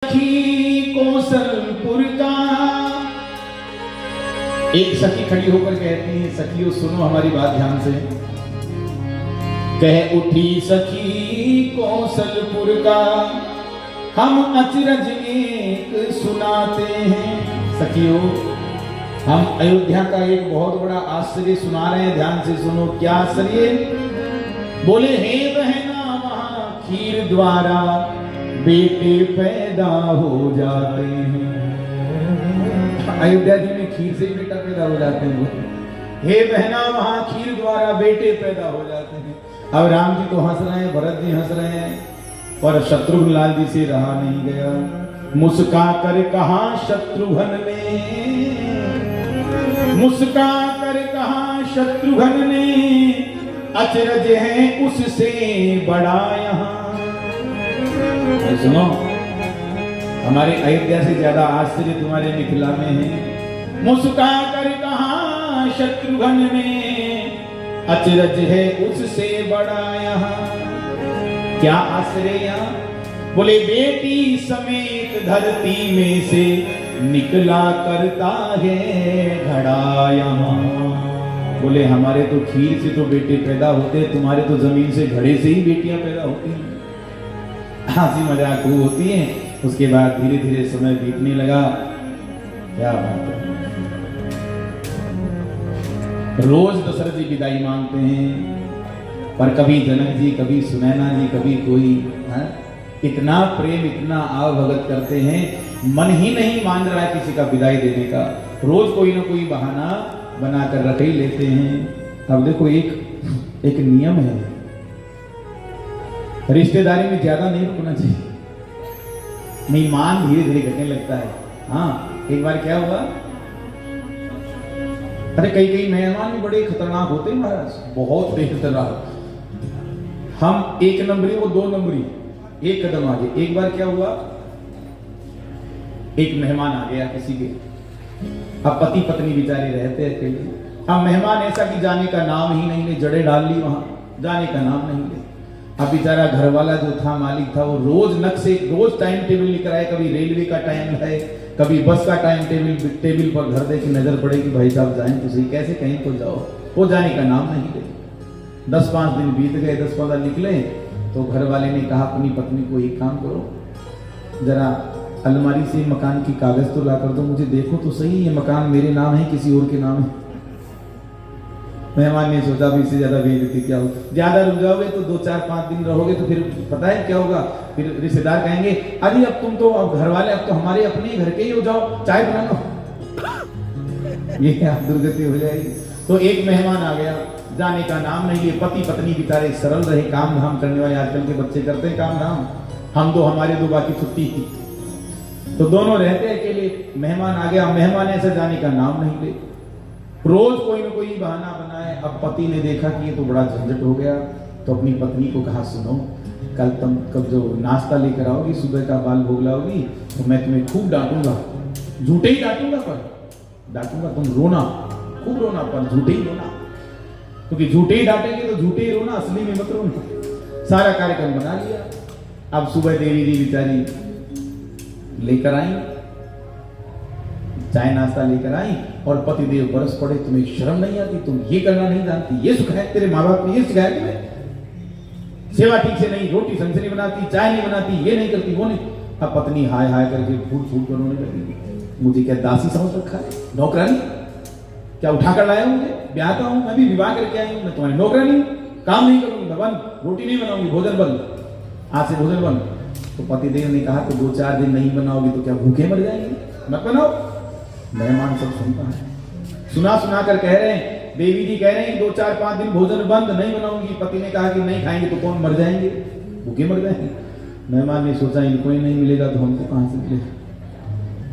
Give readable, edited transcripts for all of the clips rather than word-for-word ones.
सखी कौशलपुर का। एक सखी खड़ी होकर कहती है, सखियों सुनो हमारी बात ध्यान से। कह उठी सखी कौशलपुर का, हम अचरज एक सुनाते हैं। सखियों हम अयोध्या का एक बहुत बड़ा आश्चर्य सुना रहे हैं, ध्यान से सुनो। क्या आश्चर्य? बोले हे बहना वहां खीर द्वारा बेटे पैदा हो जाते हैं। अयोध्या जी में खीर से बेटा पैदा हो जाते हैं। हे बहना वहां खीर द्वारा बेटे पैदा हो जाते हैं। अब राम जी तो हंस रहे हैं, भरत जी हंस रहे हैं, पर शत्रुघ्न लाल जी से रहा नहीं गया। मुस्का कर कहा शत्रुघ्न ने, मुस्का कर कहा शत्रुघ्न ने, अचरज है उससे बड़ा यहाँ। सुनो, हमारे अयोध्या से ज्यादा आश्चर्य तुम्हारे मिथिला में है। मुस्का कर कहा शत्रुघ्न ने, अचरज है उससे बड़ा यहाँ। क्या आश्चर्य यहाँ? बोले बेटी समेत धरती में से निकला करता है घड़ा यहाँ। बोले हमारे तो खीर से तो बेटे पैदा होते, तुम्हारे तो जमीन से घड़े से ही बेटियां पैदा होती हैं। हंसी मजाक खूब होती है। उसके बाद धीरे धीरे समय बीतने लगा। क्या बात है, रोज दशरथ जी विदाई मांगते हैं, पर कभी जनक जी, कभी सुनैना जी, कभी कोई है? इतना प्रेम, इतना आव भगत करते हैं, मन ही नहीं मान रहा है किसी का विदाई देने का। रोज कोई ना कोई बहाना बनाकर रख ही लेते हैं। अब देखो एक नियम है, रिश्तेदारी में ज्यादा नहीं रुकना चाहिए, नहीं मान धीरे धीरे घटने लगता है। हाँ, एक बार क्या हुआ, अरे कई मेहमान भी बड़े खतरनाक होते हैं महाराज, बहुत खतरनाक। हम एक नंबरी, वो दो नंबरी, एक कदम आगे। एक बार क्या हुआ, एक मेहमान आ गया किसी के, अब पति पत्नी बेचारे रहते अकेले। अब मेहमान ऐसा कि जाने का नाम ही नहीं ले, जड़े डाल ली वहां, जाने का नाम नहीं ले। अब बेचारा घर वाला जो था, मालिक था, वो रोज नक्शे, रोज टाइम टेबल लेकर आए। कभी रेलवे का टाइम है, कभी बस का टाइम टेबल पर घर दे की नजर पड़े कि भाई साहब जाएं तो सही, कैसे कहीं तो जाओ। वो जाने का नाम नहीं ले। 10-5 दिन बीत गए, 10-15 निकले तो घर वाले ने कहा अपनी पत्नी को, एक काम करो, जरा अलमारी से मकान की कागज तो ला कर दो, मुझे देखो तो सही ये मकान मेरे नाम है किसी और के नाम है। मेहमान ने सोचा भी इससे ज्यादा बेइज्जती क्या हो, ज्यादा रुक जाओगे तो 2-4-5 दिन रहोगे तो फिर पता है क्या होगा, फिर रिश्तेदार कहेंगे अरे अब तुम तो, अब घर वाले अब तो हमारे अपने घर के ही हो जाओ, चाय बना लो। ये क्या दुर्गति हो जाएगी। तो एक मेहमान आ गया, जाने का नाम नहीं लिए। पति पत्नी बेचारे सरल रहे, काम धाम करने वाले, आजकल के बच्चे करते हैं काम धाम, हम तो हमारे दो बाकी छुट्टी थी, तो दोनों रहते अकेले। मेहमान आ गया, मेहमान ऐसे जाने का नाम नहीं ले, रोज कोई ना कोई बहाना बनाए। अब पति ने देखा कि ये तो बड़ा झंझट हो गया, तो अपनी पत्नी को कहा सुनो, कल जो नाश्ता लेकर आओगी, सुबह का बाल भोग लाओगी, तो मैं तुम्हें खूब डांटूंगा, झूठे ही डांटूंगा, पर डांटूंगा, तुम रोना, खूब रोना, पर झूठे ही रोना, क्योंकि झूठे ही डांटेंगे तो झूठे ही रोना, असली में मत रोना। सारा कार्यक्रम बना लिया। अब सुबह देवी जी बेचारी लेकर आई, चाय नाश्ता लेकर आई, और पतिदेव बरस पड़े, तुम्हें शर्म नहीं आती, तुम ये करना नहीं जानती, ये सुख है, तेरे माँ बाप ने ये सिखाया तुम्हें, सेवा ठीक से नहीं, रोटी संग से नहीं बनाती, चाय नहीं बनाती, ये नहीं करती, वो नहीं। अब पत्नी हाय हाय करके फूट फूट कर रोने लगी, मुझे क्या दासी समझ रखा है, नौकरानी क्या उठा कर लाया मुझे, ब्याहता हूं, मैं भी विवाह करके आई हूं, मैं तुम्हारी नौकरानी हूं, काम नहीं करूंगी, मैं बंद, रोटी नहीं बनाऊंगी, भोजन बंद, आज से भोजन बंद। तो पतिदेव ने कहा तो 2-4 दिन नहीं बनाओगी तो क्या भूखे मर जाएंगे, मत बनाओ। मेहमान सब सुनता है, सुना कर कह रहे हैं, देवी जी कह रहे हैं 2-4-5 दिन भोजन बंद, नहीं बनाऊंगी। पति ने कहा कि नहीं खाएंगे तो कौन, मर जाएंगे, भूखे मर जाएंगे। मेहमान ने सोचा इनको ही नहीं मिलेगा तो हमको कहां से मिलेगा।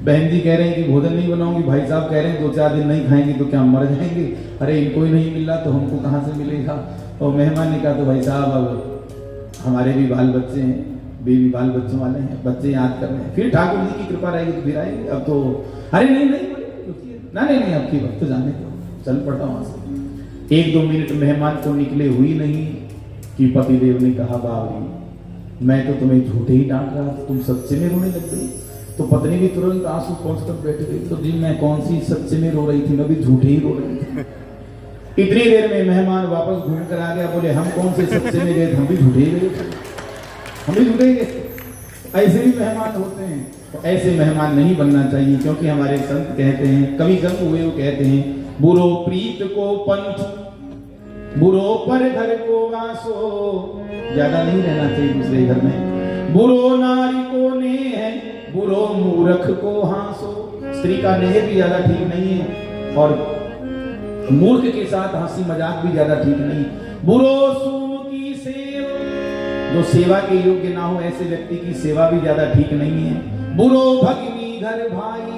बहन जी कह रहे हैं कि भोजन नहीं बनाऊंगी, भाई साहब कह रहे हैं 2-4 दिन नहीं खाएंगे तो क्या मर जाएंगे, अरे इनको ही नहीं मिल रहा तो हमको कहां से मिलेगा। और मेहमान ने कहा तो भाई साहब अब हमारे भी बाल बच्चे हैं, बेबी बाल बच्चों वाले हैं, बच्चे याद कर रहे हैं, फिर ठाकुर जी की कृपा रहेगी तो फिर आएंगे। अब तो अरे नहीं नहीं अब की वक्त तो जाने को, चल पड़ा वहां से। 1-2 मिनट मेहमान को निकले हुई नहीं कि पतिदेव ने कहा बाबरी मैं तो तुम्हें झूठे ही डांट रहा था, तुम सच्चे में रोने लग गई। तो पत्नी भी तुरंत आंसू पहुंच कर बैठ गई। तो जी मैं कौन सी सच्चे में रो रही थी, मैं भी झूठे ही रो रही थी। इतनी देर में मेहमान वापस घूम कर आ गया। बोले हम कौन से सच्चे में गए थे, हम भी झूठे ही गए थे, हम भी झूठे ही गए। ऐसे भी मेहमान होते हैं। तो ऐसे मेहमान नहीं बनना चाहिए, क्योंकि हमारे संत कहते हैं, कवि गंग हुए वो कहते हैं, बुरो प्रीत को पंथ, बुरो पर घर को वासो। ज्यादा नहीं रहना चाहिए दूसरे घर में। बुरो नारी को नेह, बुरो मूर्ख को हासो। स्त्री का नेह भी ज्यादा ठीक नहीं है, और मूर्ख के साथ हंसी मजाक भी ज्यादा ठीक नहीं। बुरो सूम की सेव, जो सेवा के योग्य ना हो ऐसे व्यक्ति की सेवा भी ज्यादा ठीक नहीं है। बुरो भगिनी घर भाई,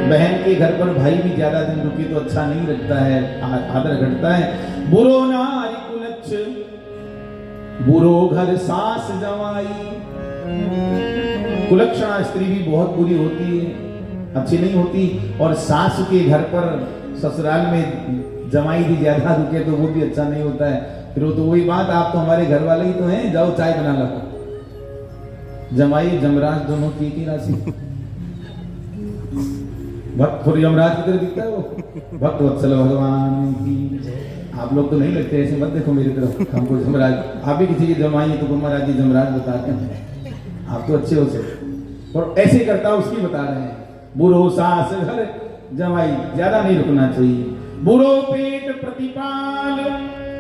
बहन के घर पर भाई भी ज्यादा दिन रुके तो अच्छा नहीं लगता है, आदर घटता है। बुरो नारी कुलच्छ, बुरो घर सास जवाई। कुलक्षणा स्त्री भी बहुत बुरी होती है, अच्छी नहीं होती। और सास के घर पर ससुराल में जमाई भी ज्यादा रुके तो वो भी अच्छा नहीं होता है। फिर वो तो वही बात, आप तो हमारे घर वाले ही तो हैं, जाओ चाय बना लो। जमाई जमराज दोनों की ही राशि। भक्त थोड़ी यमराज की तरह दिखता है वो। भक्त वत्सल भगवान की। आप लोग तो नहीं लगते, ऐसे मत देखो मेरी तरफ, हमको जमराज। आप भी किसी की जमाई है तो महाराज जी जमराज बताते हैं, आप तो अच्छे हो से। और ऐसे करता उसकी बता रहे हैं। बुरो सास घर जमाई, ज्यादा नहीं रुकना चाहिए। बुरो पेट प्रतिपाल,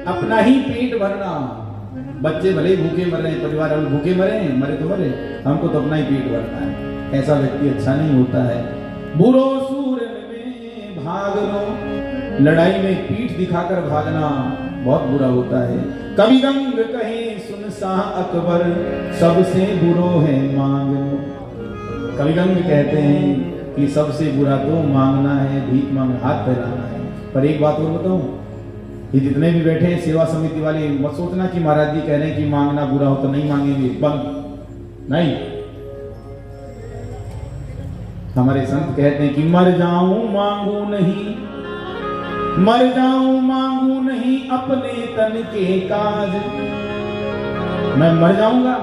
अपना ही पेट भरना। बच्चे भले ही भूखे मर रहे हैं, परिवार वाले भूखे मरे, मरे तो मरे, हमको तो अपना ही पेट भरना है। ऐसा व्यक्ति अच्छा नहीं होता है। बुरो सूरन में भागनो, लड़ाई में पीठ दिखाकर भागना बहुत बुरा होता है। कवि गंग कहे सुन शाह अकबर, सबसे बुरो है मांगनो। कवि गंग कहते हैं कि सबसे बुरा तो मांगना है, भीख मांग, हाथ फैलाना है। पर एक बात और बताऊं, ये जितने भी बैठे हैं सेवा समिति वाले, मत सोचना कि महाराज जी कह रहे हैं कि मांगना बुरा हो तो नहीं मांगेंगे, बंद नहीं। हमारे संत कहते हैं कि मर जाऊं मांगू नहीं, मर जाऊं मांगू नहीं अपने तन के काज। मैं मर जाऊंगा,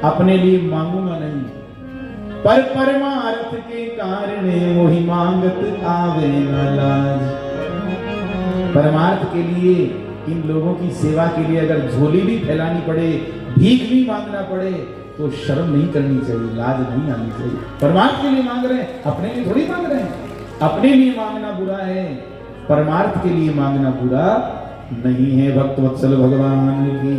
अपने लिए मांगूंगा नहीं, पर परमार्थ के कारण मोहि मांगत आवे न लाज। परमार्थ के लिए, इन लोगों की सेवा के लिए अगर झोली भी फैलानी पड़े, भीख भी मांगना पड़े, तो शर्म नहीं करनी चाहिए, लाज नहीं आनी चाहिए। परमार्थ के लिए मांग रहे हैं, अपने लिए थोड़ी मांग रहे हैं। अपने लिए मांगना बुरा है, परमार्थ के लिए मांगना बुरा नहीं है। भक्त वत्सल भगवान की